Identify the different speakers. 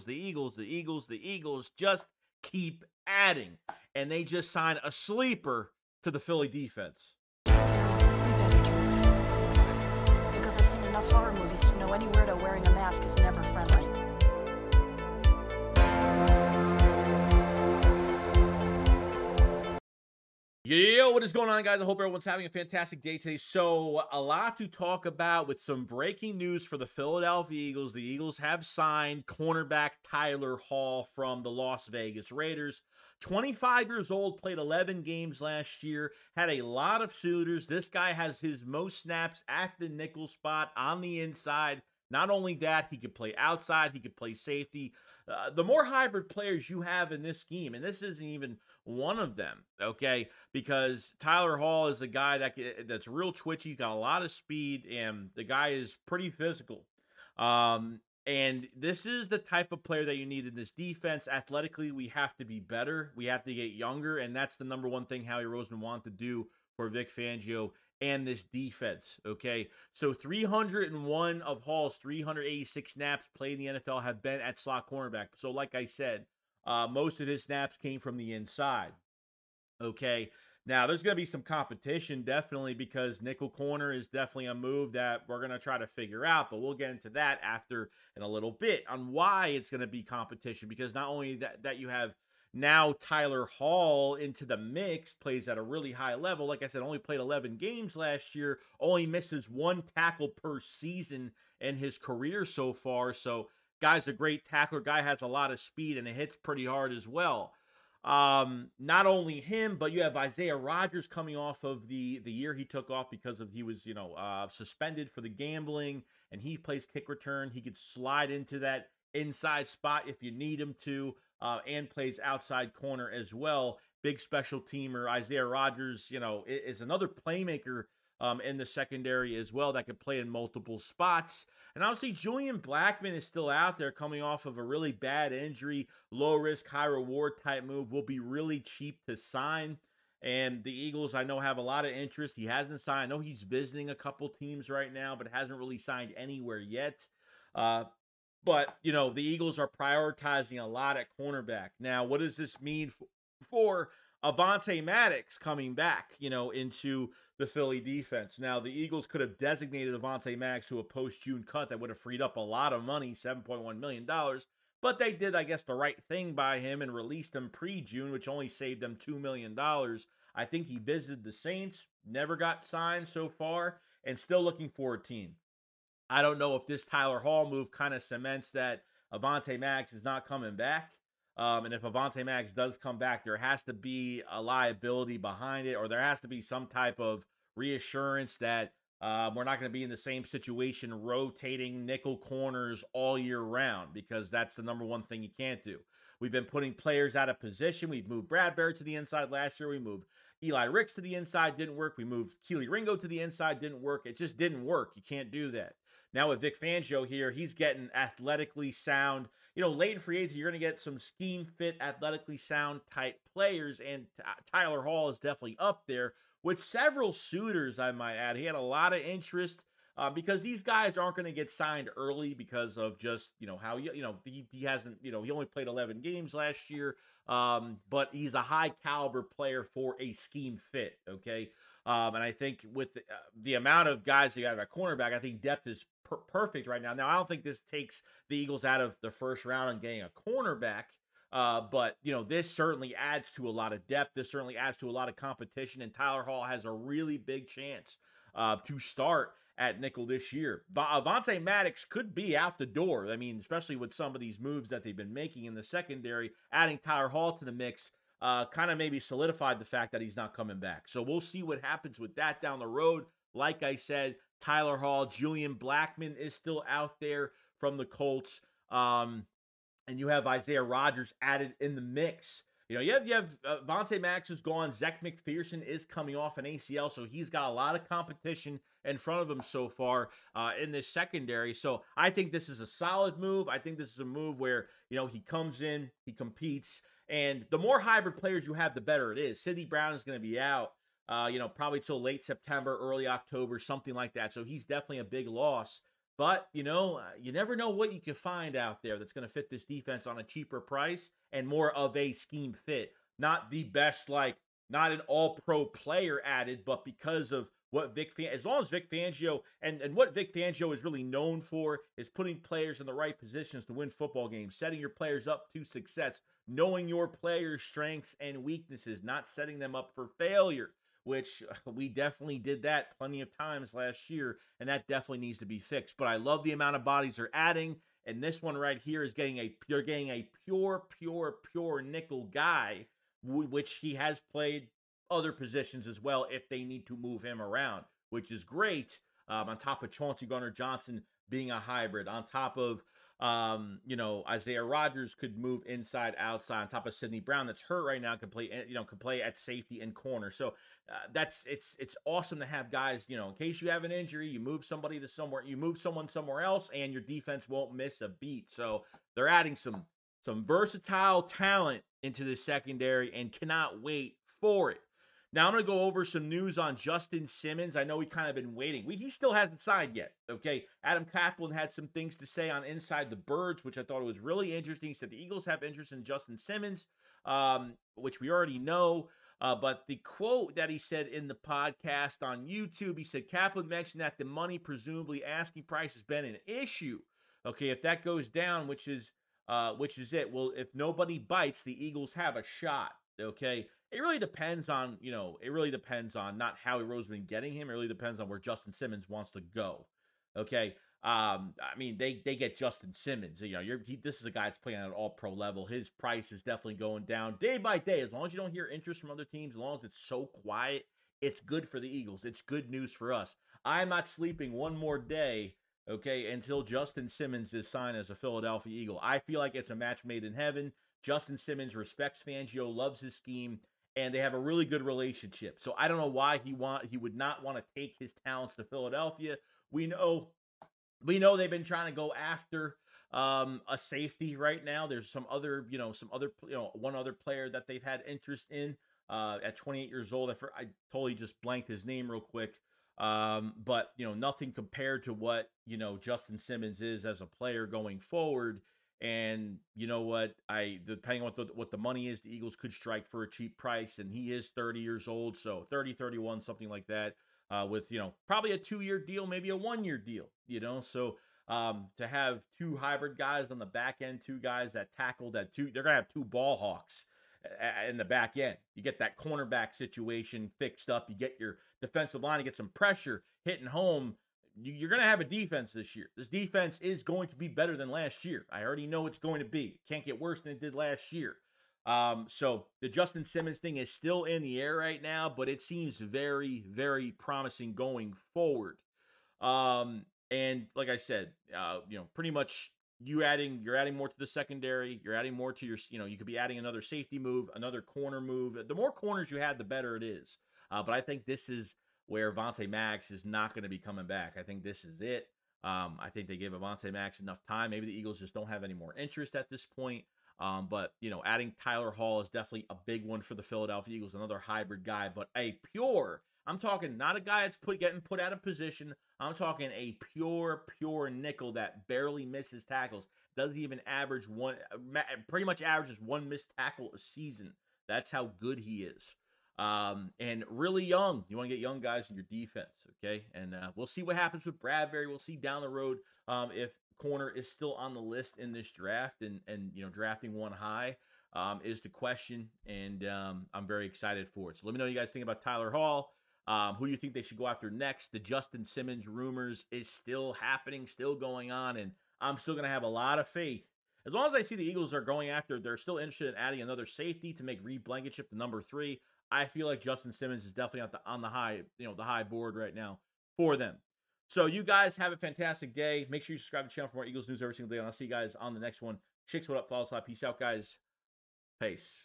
Speaker 1: Eagles just keep adding. And they just signed a sleeper to the Philly defense.
Speaker 2: Because I've seen enough horror movies to know any weirdo wearing a mask is never friendly.
Speaker 1: Yo, what is going on, guys? I hope everyone's having a fantastic day today. So, a lot to talk about with some breaking news for the Philadelphia Eagles. The Eagles have signed cornerback Tyler Hall from the Las Vegas Raiders. 25 years old, played 11 games last year, had a lot of suitors. This guy has his most snaps at the nickel spot on the inside. Not only that, he could play outside, he could play safety. The more hybrid players you have in this scheme, and this isn't even one of them, okay? Because Tyler Hall is a guy that's real twitchy, got a lot of speed, and the guy is pretty physical. And this is the type of player that you need in this defense. Athletically, we have to be better. We have to get younger, and that's the number one thing Howie Roseman wanted to do for Vic Fangio and this defense, okay? So 301 of Hall's 386 snaps played in the NFL have been at slot cornerback. So like I said, most of his snaps came from the inside, okay? Now, there's going to be some competition, definitely, because nickel corner is definitely a move that we're going to try to figure out, but we'll get into that after in a little bit on why it's going to be competition, because not only that you have now Tyler Hall into the mix, plays at a really high level. Like I said, only played 11 games last year, only misses one tackle per season in his career so far. So guy's a great tackler. Guy has a lot of speed, and it hits pretty hard as well. Not only him, but you have Isaiah Rodgers coming off of the year he took off because of he was, suspended for the gambling, and he plays kick return. He could slide into that inside spot if you need him to, and plays outside corner as well. Big special teamer. Isaiah Rodgers, is another playmaker in the secondary as well that could play in multiple spots. And obviously, Julian Blackmon is still out there coming off of a really bad injury. Low risk, high reward type move. Will be really cheap to sign. And the Eagles, I know, have a lot of interest. He hasn't signed. I know he's visiting a couple teams right now, but hasn't really signed anywhere yet. But, the Eagles are prioritizing a lot at cornerback. Now, what does this mean for Avonte Maddox coming back, into the Philly defense? Now, the Eagles could have designated Avonte Maddox to a post-June cut that would have freed up a lot of money, $7.1 million. But they did, I guess, the right thing by him and released him pre-June, which only saved them $2 million. I think he visited the Saints, never got signed so far, and still looking for a team. I don't know if this Tyler Hall move kind of cements that Avonte Maddox is not coming back. And if Avonte Maddox does come back, there has to be a liability behind it, or there has to be some type of reassurance that we're not going to be in the same situation rotating nickel corners all year round, because that's the number one thing you can't do. We've been putting players out of position. We've moved Bradbury to the inside last year. We moved Eli Ricks to the inside, didn't work. We moved Keely Ringo to the inside, didn't work. It just didn't work. You can't do that. Now with Vic Fangio here, he's getting athletically sound. Late in free agency, you're going to get some scheme fit, athletically sound type players, and Tyler Hall is definitely up there with several suitors, I might add. He had a lot of interest because these guys aren't going to get signed early because of just, how, he hasn't, he only played 11 games last year, but he's a high caliber player for a scheme fit, okay? And I think with the amount of guys you got at cornerback, I think depth is perfect right now. Now, I don't think this takes the Eagles out of the first round and getting a cornerback, but, this certainly adds to a lot of depth. This certainly adds to a lot of competition, and Tyler Hall has a really big chance to start at nickel this year. Avonte Maddox could be out the door. I mean, especially with some of these moves that they've been making in the secondary, adding Tyler Hall to the mix kind of maybe solidified the fact that he's not coming back. So we'll see what happens with that down the road. Like I said, Tyler Hall, Julian Blackmon is still out there from the Colts. And you have Isaiah Rodgers added in the mix. You have Avonte Maddox is gone. Zach McPherson is coming off an ACL, so he's got a lot of competition in front of him so far in this secondary. So I think this is a solid move. I think this is a move where, he comes in, he competes, and the more hybrid players you have, the better it is. Sidney Brown is going to be out, probably till late September, early October, something like that. So he's definitely a big loss. But, you never know what you can find out there that's going to fit this defense on a cheaper price and more of a scheme fit. Not the best, like, not an all-pro player added, but because of what as long as Vic Fangio, and what Vic Fangio is really known for is putting players in the right positions to win football games, setting your players up to success, knowing your players' strengths and weaknesses, not setting them up for failure, which we definitely did that plenty of times last year, and that definitely needs to be fixed. But I love the amount of bodies they're adding, and this one right here is you're getting a pure nickel guy, which he has played other positions as well if they need to move him around, which is great. On top of Chauncey Gardner-Johnson being a hybrid, on top of Isaiah Rodgers could move inside, outside, on top of Sidney Brown that's hurt right now, can play at safety and corner. So it's awesome to have guys, in case you have an injury, you move somebody to somewhere, you move someone somewhere else, and your defense won't miss a beat. So they're adding some versatile talent into the secondary and cannot wait for it. Now, I'm going to go over some news on Justin Simmons. I know we kind of been waiting. He still hasn't signed yet, okay? Adam Kaplan had some things to say on Inside the Birds, which I thought was really interesting. He said the Eagles have interest in Justin Simmons, which we already know. But the quote that he said in the podcast on YouTube, he said, Kaplan mentioned that the money, presumably asking price, has been an issue. Okay, if that goes down, which is it. Well, if nobody bites, the Eagles have a shot. Okay, it really depends on not Howie Roseman getting him. It really depends on where Justin Simmons wants to go. Okay, I mean they get Justin Simmons. This is a guy that's playing at an all-pro level. His price is definitely going down day by day. As long as you don't hear interest from other teams, as long as it's so quiet, it's good for the Eagles. It's good news for us. I'm not sleeping one more day, okay, until Justin Simmons is signed as a Philadelphia Eagle. I feel like it's a match made in heaven. Justin Simmons respects Fangio, loves his scheme, and they have a really good relationship. So I don't know why he would not want to take his talents to Philadelphia. We know they've been trying to go after a safety right now. There's one other player that they've had interest in at 28 years old. I totally just blanked his name real quick. But nothing compared to what Justin Simmons is as a player going forward. And you know what? Depending on what the money is, the Eagles could strike for a cheap price, and he is 30 years old, so 30, 31, something like that, with probably a 2-year deal, maybe a 1-year deal. So to have two hybrid guys on the back end, two guys that tackle they're gonna have two ball hawks in the back end. You get that cornerback situation fixed up. You get your defensive line to get some pressure hitting home. You're going to have a defense this year. This defense is going to be better than last year. I already know it's going to be. It can't get worse than it did last year. So the Justin Simmons thing is still in the air right now, but it seems very, very promising going forward. And like I said, pretty much you're adding more to the secondary. You're adding more to your, you could be adding another safety move, another corner move. The more corners you have, the better it is. But I think this is where Avonte Maddox is not going to be coming back. I think this is it. I think they gave Avonte Maddox enough time. Maybe the Eagles just don't have any more interest at this point. But adding Tyler Hall is definitely a big one for the Philadelphia Eagles, another hybrid guy, but I'm talking not a guy that's getting put out of position. I'm talking a pure nickel that barely misses tackles. Doesn't even average pretty much averages one missed tackle a season. That's how good he is. And really young. You want to get young guys in your defense, okay? And we'll see what happens with Bradbury. We'll see down the road if corner is still on the list in this draft, and drafting one high is the question. And I'm very excited for it. So let me know what you guys think about Tyler Hall. Who do you think they should go after next? The Justin Simmons rumors is still happening, still going on, and I'm still going to have a lot of faith. As long as I see the Eagles are going after, they're still interested in adding another safety to make Reed Blankenship the number 3. I feel like Justin Simmons is definitely on the high board right now for them. So you guys have a fantastic day. Make sure you subscribe to the channel for more Eagles news every single day. And I'll see you guys on the next one. Chicks, what up? Follow us. Peace out, guys. Peace.